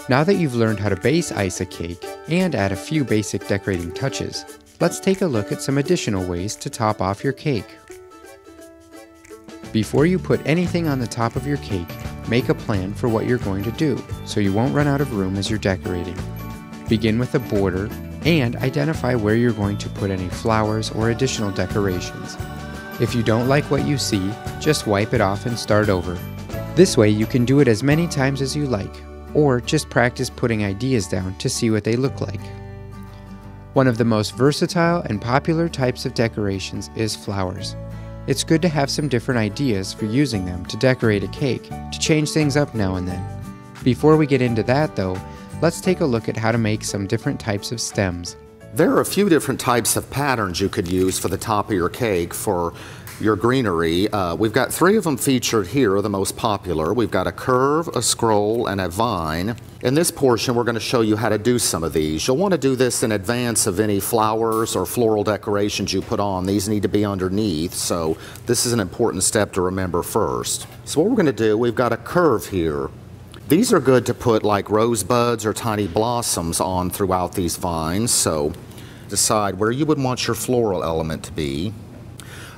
Now that you've learned how to base ice a cake and add a few basic decorating touches, let's take a look at some additional ways to top off your cake. Before you put anything on the top of your cake, make a plan for what you're going to do so you won't run out of room as you're decorating. Begin with the border and identify where you're going to put any flowers or additional decorations. If you don't like what you see, just wipe it off and start over. This way you can do it as many times as you like, or just practice putting ideas down to see what they look like. One of the most versatile and popular types of decorations is flowers. It's good to have some different ideas for using them to decorate a cake, to change things up now and then. Before we get into that though, let's take a look at how to make some different types of stems. There are a few different types of patterns you could use for the top of your cake for your greenery. We've got 3 of them featured here, the most popular. We've got a curve, a scroll, and a vine. In this portion, we're going to show you how to do some of these. You'll want to do this in advance of any flowers or floral decorations you put on. These need to be underneath, so this is an important step to remember first. So what we're going to do, we've got a curve here. These are good to put like rosebuds or tiny blossoms on throughout these vines, so decide where you would want your floral element to be.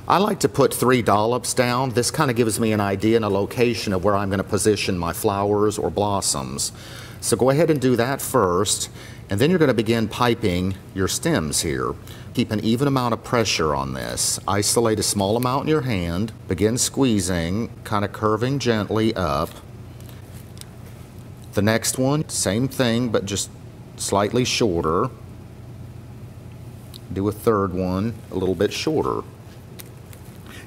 I like to put 3 dollops down. This kind of gives me an idea and a location of where I'm going to position my flowers or blossoms. So go ahead and do that first, and then you're going to begin piping your stems here. Keep an even amount of pressure on this. Isolate a small amount in your hand. Begin squeezing, kind of curving gently up. The next one, same thing, but just slightly shorter. Do a third one a little bit shorter.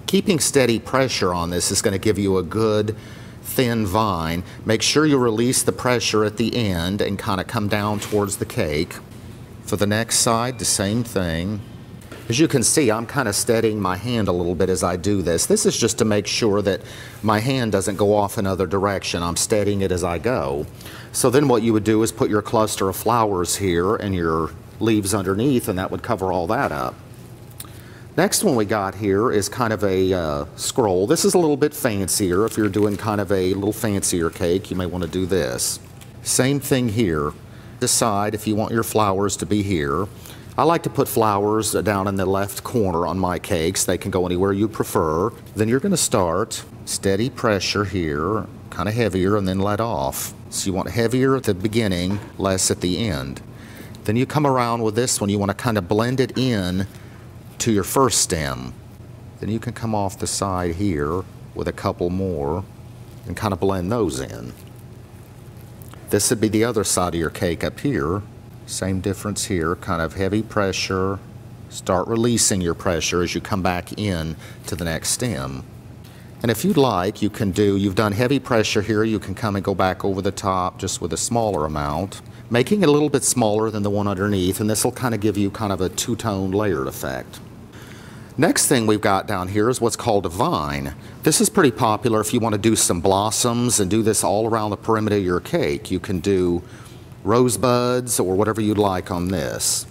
Keeping steady pressure on this is going to give you a good thin vine. Make sure you release the pressure at the end and kind of come down towards the cake. For the next side, the same thing. As you can see, I'm kind of steadying my hand a little bit as I do this. This is just to make sure that my hand doesn't go off another direction. I'm steadying it as I go. So then what you would do is put your cluster of flowers here and your leaves underneath, and that would cover all that up. Next one we got here is kind of a scroll. This is a little bit fancier. If you're doing kind of a little fancier cake, you may want to do this. Same thing here. Decide if you want your flowers to be here. I like to put flowers down in the left corner on my cakes. They can go anywhere you prefer. Then you're going to start steady pressure here, kind of heavier, and then let off. So you want heavier at the beginning, less at the end. Then you come around with this one. You want to kind of blend it in to your first stem. Then you can come off the side here with a couple more and kind of blend those in. This would be the other side of your cake up here. Same difference here, kind of heavy pressure. Start releasing your pressure as you come back in to the next stem. And if you'd like, you can do, you've done heavy pressure here, you can come and go back over the top just with a smaller amount, making it a little bit smaller than the one underneath, and this will kind of give you kind of a two-tone layered effect. Next thing we've got down here is what's called a vine. This is pretty popular if you want to do some blossoms and do this all around the perimeter of your cake. You can do rosebuds or whatever you'd like on this.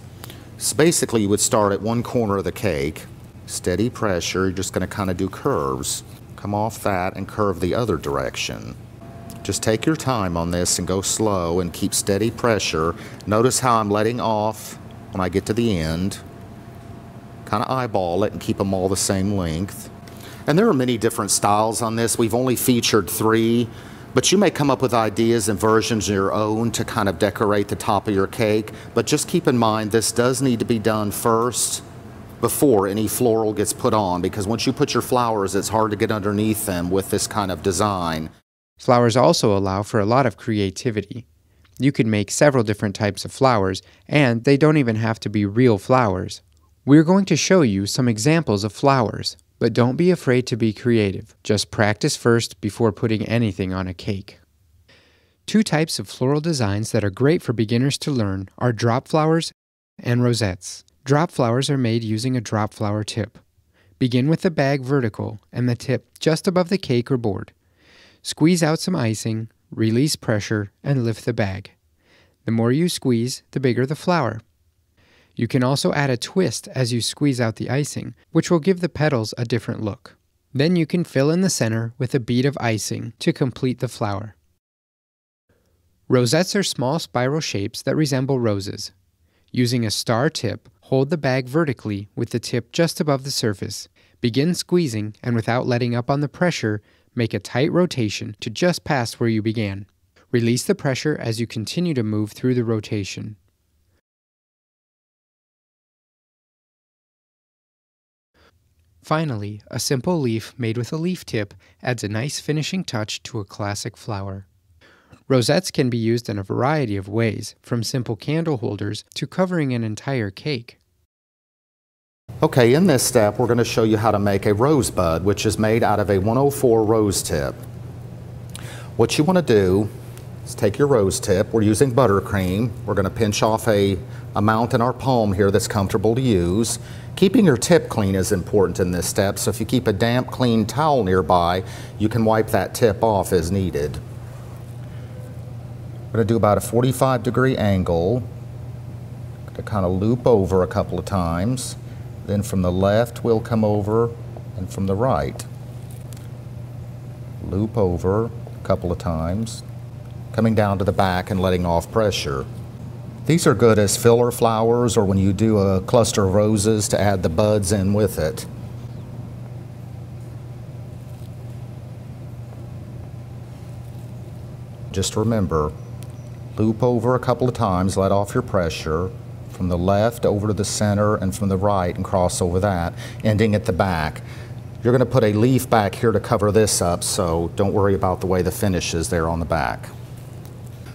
So basically you would start at one corner of the cake, steady pressure, you're just going to kind of do curves. Come off that and curve the other direction. Just take your time on this and go slow and keep steady pressure. Notice how I'm letting off when I get to the end. Kind of eyeball it and keep them all the same length. And there are many different styles on this. We've only featured 3, but you may come up with ideas and versions of your own to kind of decorate the top of your cake. But just keep in mind, this does need to be done first before any floral gets put on, because once you put your flowers, it's hard to get underneath them with this kind of design. Flowers also allow for a lot of creativity. You can make several different types of flowers, and they don't even have to be real flowers. We're going to show you some examples of flowers, but don't be afraid to be creative. Just practice first before putting anything on a cake. 2 types of floral designs that are great for beginners to learn are drop flowers and rosettes. Drop flowers are made using a drop flower tip. Begin with the bag vertical and the tip just above the cake or board. Squeeze out some icing, release pressure, and lift the bag. The more you squeeze, the bigger the flower. You can also add a twist as you squeeze out the icing, which will give the petals a different look. Then you can fill in the center with a bead of icing to complete the flower. Rosettes are small spiral shapes that resemble roses. Using a star tip, hold the bag vertically with the tip just above the surface. Begin squeezing, and without letting up on the pressure, make a tight rotation to just past where you began. Release the pressure as you continue to move through the rotation. Finally, a simple leaf made with a leaf tip adds a nice finishing touch to a classic flower. Rosettes can be used in a variety of ways, from simple candle holders to covering an entire cake. Okay, in this step we're going to show you how to make a rosebud, which is made out of a 104 rose tip. What you want to do is take your rose tip. We're using buttercream. We're going to pinch off a amount in our palm here that's comfortable to use. Keeping your tip clean is important in this step, so if you keep a damp, clean towel nearby, you can wipe that tip off as needed. We're going to do about a 45-degree angle to kind of loop over a couple of times. Then from the left we'll come over, and from the right. Loop over a couple of times, coming down to the back and letting off pressure. These are good as filler flowers or when you do a cluster of roses to add the buds in with it. Just remember, loop over a couple of times, let off your pressure, from the left over to the center and from the right and cross over that, ending at the back. You're going to put a leaf back here to cover this up, so don't worry about the way the finish is there on the back.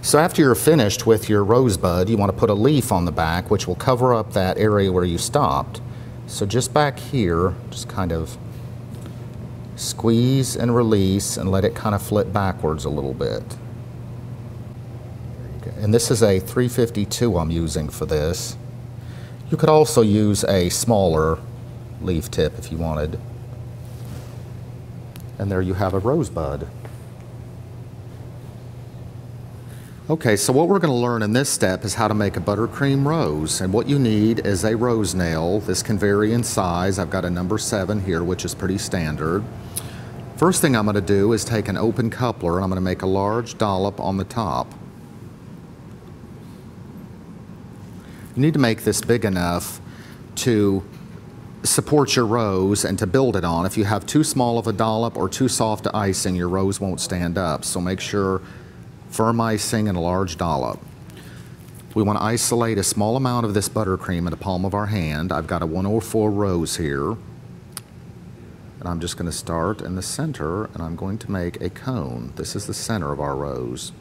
So after you're finished with your rosebud, you want to put a leaf on the back, which will cover up that area where you stopped. So just back here, just kind of squeeze and release and let it kind of flip backwards a little bit. And this is a 352 I'm using for this. You could also use a smaller leaf tip if you wanted. And there you have a rosebud. Okay, so what we're going to learn in this step is how to make a buttercream rose. And what you need is a rose nail. This can vary in size. I've got a number 7 here, which is pretty standard. First thing I'm going to do is take an open coupler and I'm going to make a large dollop on the top. You need to make this big enough to support your rose and to build it on. If you have too small of a dollop or too soft a icing, your rose won't stand up. So make sure firm icing and a large dollop. We want to isolate a small amount of this buttercream in the palm of our hand. I've got a 104 rose here. And I'm just going to start in the center and I'm going to make a cone. This is the center of our rose.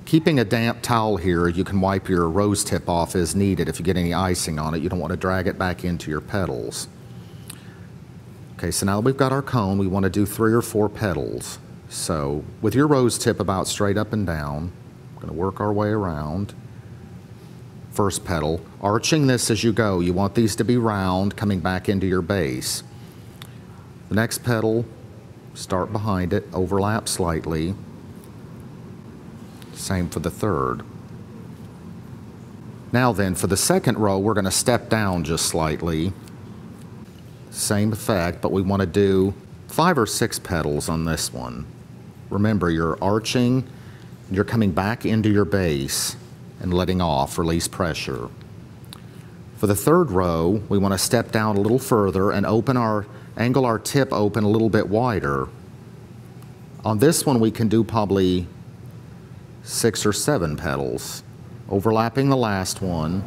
Keeping a damp towel here, you can wipe your rose tip off as needed. If you get any icing on it, you don't want to drag it back into your petals. Okay, so now that we've got our cone, we want to do 3 or 4 petals. So with your rose tip about straight up and down, we're going to work our way around. First petal, arching this as you go. You want these to be round, coming back into your base. The next petal, start behind it, overlap slightly. Same for the third. Now then, for the second row, we're going to step down just slightly. Same effect, but we want to do 5 or 6 petals on this one. Remember, you're arching, you're coming back into your base and letting off, release pressure. For the third row, we want to step down a little further and angle our tip open a little bit wider. On this one, we can do probably 6 or 7 petals, overlapping the last one.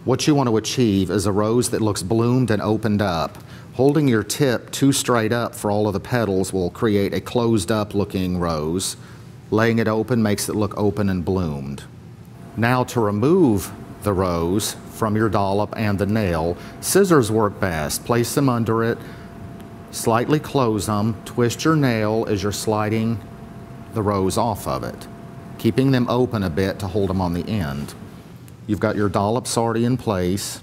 What you want to achieve is a rose that looks bloomed and opened up. Holding your tip too straight up for all of the petals will create a closed up looking rose. Laying it open makes it look open and bloomed. Now to remove the rose from your dollop and the nail, scissors work best. Place them under it, slightly close them, twist your nail as you're sliding the rose off of it, keeping them open a bit to hold them on the end. You've got your dollops already in place.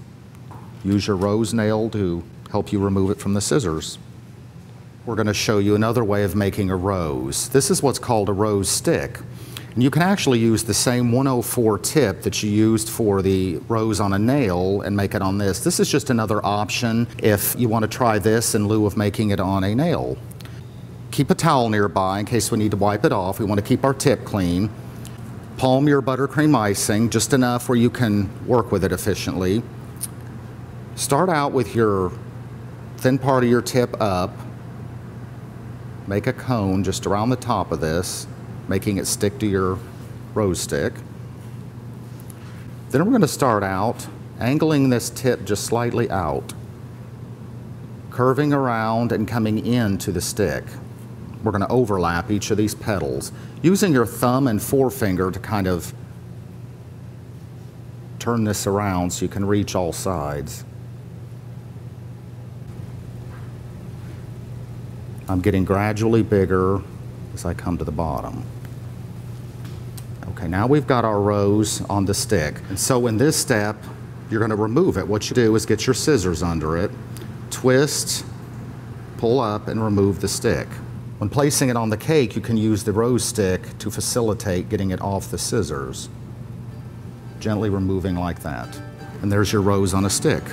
Use your rose nail to help you remove it from the scissors. We're going to show you another way of making a rose. This is what's called a rose stick. And you can actually use the same 104 tip that you used for the rose on a nail and make it on this. This is just another option if you want to try this in lieu of making it on a nail. Keep a towel nearby in case we need to wipe it off. We want to keep our tip clean. Palm your buttercream icing, just enough where you can work with it efficiently. Start out with your thin part of your tip up. Make a cone just around the top of this, making it stick to your rose stick. Then we're going to start out angling this tip just slightly out, curving around and coming into the stick. We're going to overlap each of these petals, using your thumb and forefinger to kind of turn this around so you can reach all sides. I'm getting gradually bigger as I come to the bottom. Okay, now we've got our rose on the stick. And so in this step, you're going to remove it. What you do is get your scissors under it, twist, pull up, and remove the stick. When placing it on the cake, you can use the rose stick to facilitate getting it off the scissors. Gently removing like that. And there's your rose on a stick.